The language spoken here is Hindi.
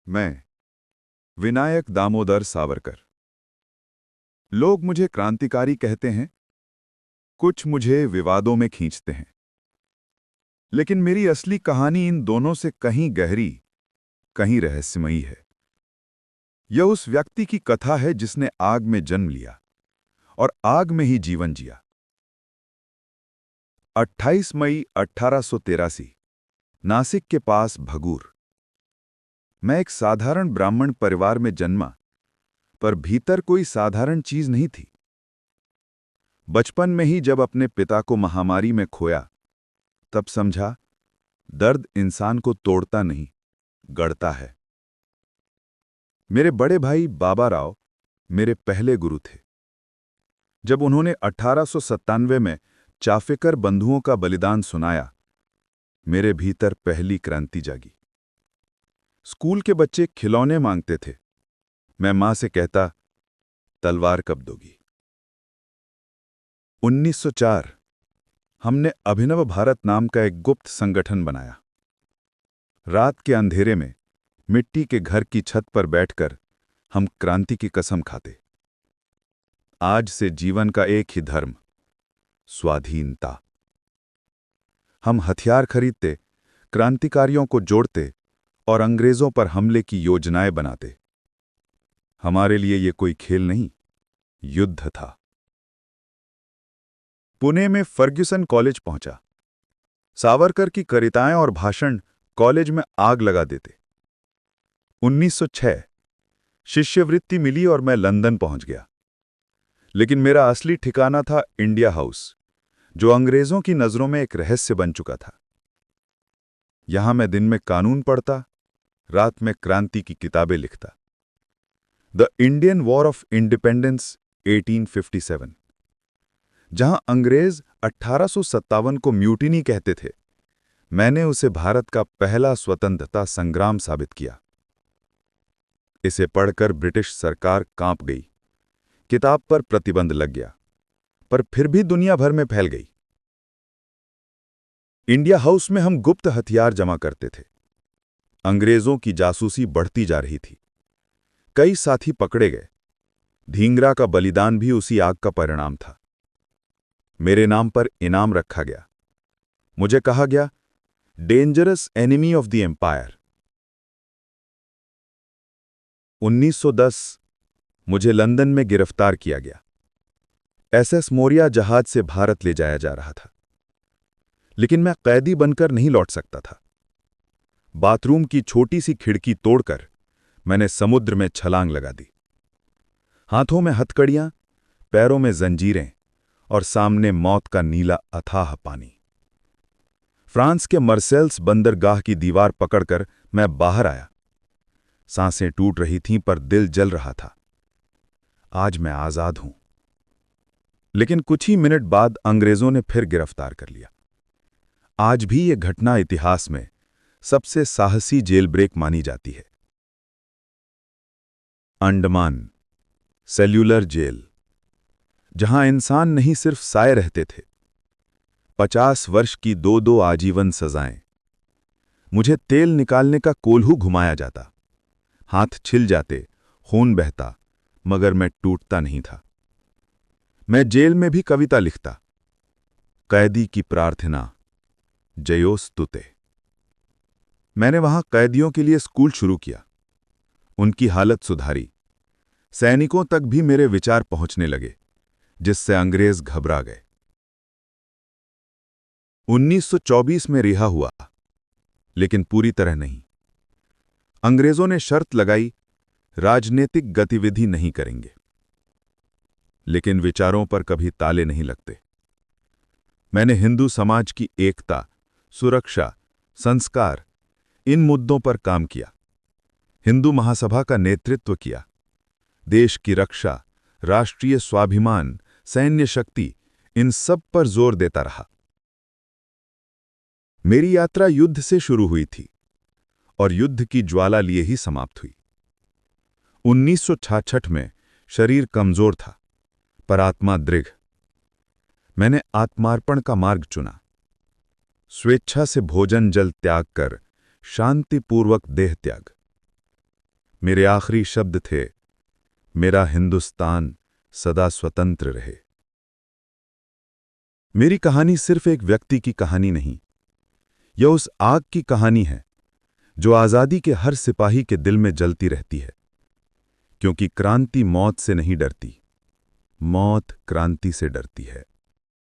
मैं विनायक दामोदर सावरकर। लोग मुझे क्रांतिकारी कहते हैं, कुछ मुझे विवादों में खींचते हैं, लेकिन मेरी असली कहानी इन दोनों से कहीं गहरी, कहीं रहस्यमयी है। यह उस व्यक्ति की कथा है जिसने आग में जन्म लिया और आग में ही जीवन जिया। 28 मई 1883, नासिक के पास भगूर। मैं एक साधारण ब्राह्मण परिवार में जन्मा, पर भीतर कोई साधारण चीज नहीं थी। बचपन में ही जब अपने पिता को महामारी में खोया, तब समझा दर्द इंसान को तोड़ता नहीं, गढ़ता है। मेरे बड़े भाई बाबा राव मेरे पहले गुरु थे। जब उन्होंने 1897 में चाफेकर बंधुओं का बलिदान सुनाया, मेरे भीतर पहली क्रांति जागी। स्कूल के बच्चे खिलौने मांगते थे, मैं मां से कहता, तलवार कब दोगी। 1904 हमने अभिनव भारत नाम का एक गुप्त संगठन बनाया। रात के अंधेरे में मिट्टी के घर की छत पर बैठकर हम क्रांति की कसम खाते। आज से जीवन का एक ही धर्म, स्वाधीनता। हम हथियार खरीदते, क्रांतिकारियों को जोड़ते और अंग्रेजों पर हमले की योजनाएं बनाते। हमारे लिए ये कोई खेल नहीं, युद्ध था। पुणे में फर्ग्यूसन कॉलेज पहुंचा। सावरकर की कविताएं और भाषण कॉलेज में आग लगा देते। 1906 शिष्यवृत्ति मिली और मैं लंदन पहुंच गया। लेकिन मेरा असली ठिकाना था इंडिया हाउस, जो अंग्रेजों की नजरों में एक रहस्य बन चुका था। यहां मैं दिन में कानून पढ़ता, रात में क्रांति की किताबें लिखता। The Indian war of independence 1857, जहां अंग्रेज 1857 को म्यूटिनी कहते थे, मैंने उसे भारत का पहला स्वतंत्रता संग्राम साबित किया। इसे पढ़कर ब्रिटिश सरकार कांप गई। किताब पर प्रतिबंध लग गया, पर फिर भी दुनिया भर में फैल गई। इंडिया हाउस में हम गुप्त हथियार जमा करते थे। अंग्रेजों की जासूसी बढ़ती जा रही थी। कई साथी पकड़े गए। धींगरा का बलिदान भी उसी आग का परिणाम था। मेरे नाम पर इनाम रखा गया। मुझे कहा गया, dangerous enemy of the empire. 1910 मुझे लंदन में गिरफ्तार किया गया। एसएस मोरिया जहाज से भारत ले जाया जा रहा था, लेकिन मैं कैदी बनकर नहीं लौट सकता था। बाथरूम की छोटी सी खिड़की तोड़कर मैंने समुद्र में छलांग लगा दी। हाथों में हथकड़ियां, पैरों में जंजीरें और सामने मौत का नीला अथाह पानी। फ्रांस के मर्सेल्स बंदरगाह की दीवार पकड़कर मैं बाहर आया। सांसें टूट रही थीं, पर दिल जल रहा था। आज मैं आजाद हूं। लेकिन कुछ ही मिनट बाद अंग्रेजों ने फिर गिरफ्तार कर लिया। आज भी ये घटना इतिहास में सबसे साहसी जेल ब्रेक मानी जाती है। अंडमान सेल्यूलर जेल, जहां इंसान नहीं सिर्फ साए रहते थे। 50 वर्ष की 2-2 आजीवन सजाएं। मुझे तेल निकालने का कोल्हू घुमाया जाता। हाथ छिल जाते, खून बहता, मगर मैं टूटता नहीं था। मैं जेल में भी कविता लिखता। कैदी की प्रार्थना, जयोस्तुते। मैंने वहां कैदियों के लिए स्कूल शुरू किया। उनकी हालत सुधारी। सैनिकों तक भी मेरे विचार पहुंचने लगे, जिससे अंग्रेज घबरा गए। 1924 में रिहा हुआ, लेकिन पूरी तरह नहीं। अंग्रेजों ने शर्त लगाई, राजनीतिक गतिविधि नहीं करेंगे। लेकिन विचारों पर कभी ताले नहीं लगते। मैंने हिंदू समाज की एकता, सुरक्षा, संस्कार, इन मुद्दों पर काम किया। हिंदू महासभा का नेतृत्व किया। देश की रक्षा, राष्ट्रीय स्वाभिमान, सैन्य शक्ति, इन सब पर जोर देता रहा। मेरी यात्रा युद्ध से शुरू हुई थी और युद्ध की ज्वाला लिए ही समाप्त हुई। 1966 में शरीर कमजोर था, पर आत्मा दृढ़। मैंने आत्मार्पण का मार्ग चुना। स्वेच्छा से भोजन जल त्याग कर शांतिपूर्वक देह त्याग। मेरे आखिरी शब्द थे, मेरा हिंदुस्तान सदा स्वतंत्र रहे। मेरी कहानी सिर्फ एक व्यक्ति की कहानी नहीं, यह उस आग की कहानी है जो आज़ादी के हर सिपाही के दिल में जलती रहती है, क्योंकि क्रांति मौत से नहीं डरती, मौत क्रांति से डरती है।